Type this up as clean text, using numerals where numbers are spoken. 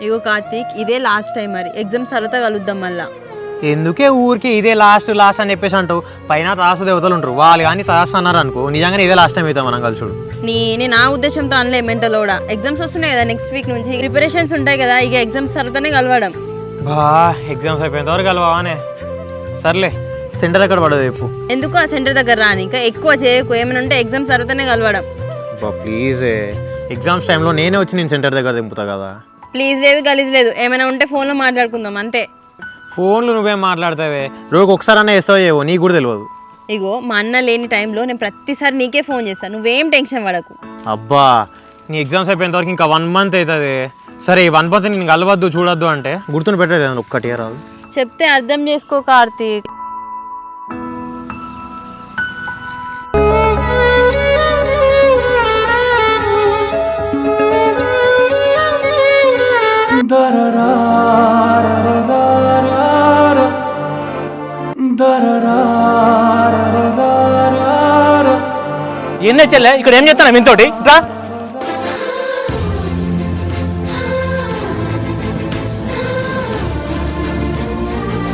ఇగో కార్తీక్, ఇదే last time, మరి exams తర్వాత కలుద్దాం మళ్ళా. ఎందుకే ఊరికి ఇదే లాస్ట్ లాస్ట్ అని చెప్పేసి అంటావు? పైన తాసు దేవతలు ఉంటారు, వాళ్ళు కానీ తాసు అన్నారు అనుకో, నిజంగానే ఇదే లాస్ట్ టైం అవుతాం మనం కలిసి. నేను నా ఉద్దేశంతో అనలే, మెంటల్ కూడా ఎగ్జామ్స్ వస్తున్నాయి కదా, నెక్స్ట్ వీక్ నుంచి ప్రిపరేషన్స్ ఉంటాయి కదా, ఇక ఎగ్జామ్స్ తర్వాతనే కలవడం. బా ఎగ్జామ్స్ అయిపోయేంత వరకు కలవానే. సర్లే, సెంటర్ ఎక్కడ పడదు చెప్పు. ఎందుకు ఆ సెంటర్ దగ్గర రాని, ఇంకా ఎక్కువ చేయకు, ఏమైనా ఉంటే ఎగ్జామ్స్ తర్వాతనే కలవడం. బా ప్లీజ్, ఎగ్జామ్స్ టైంలో నేనే వచ్చి నేను సెంటర్ దగ్గర దింపుతా కదా. ప్లీజ్ లేదు, గలీజ్ లేదు, ఏమైనా ఉంటే ఫోన్లో మాట్లాడుకుందాం అంతే. ఫోన్లు నువ్వేం మాట్లాడతావే, రోజు ఒకసారి అన్న వేస్తావు చేయవు, నీకు కూడా తెలియదు. ఇగో మా అన్న లేని టైంలో నేను ప్రతిసారి నీకే ఫోన్ చేస్తాను, నువ్వేం టెన్షన్ పడకు. అబ్బా నీ ఎగ్జామ్స్ అయిపోయేంత వరకు ఇంకా 1 month అవుతుంది. సరే ఈ 1 month నేను కలవద్దు చూడొద్దు అంటే గుర్తుని పెట్టలేదు ఒక్కటి రాదు. చెప్తే అర్థం చేసుకో కార్తీక్. ఎన్నే చెల్లె ఇక్కడ ఏం చేస్తాను మీతోటి? ఇట్లా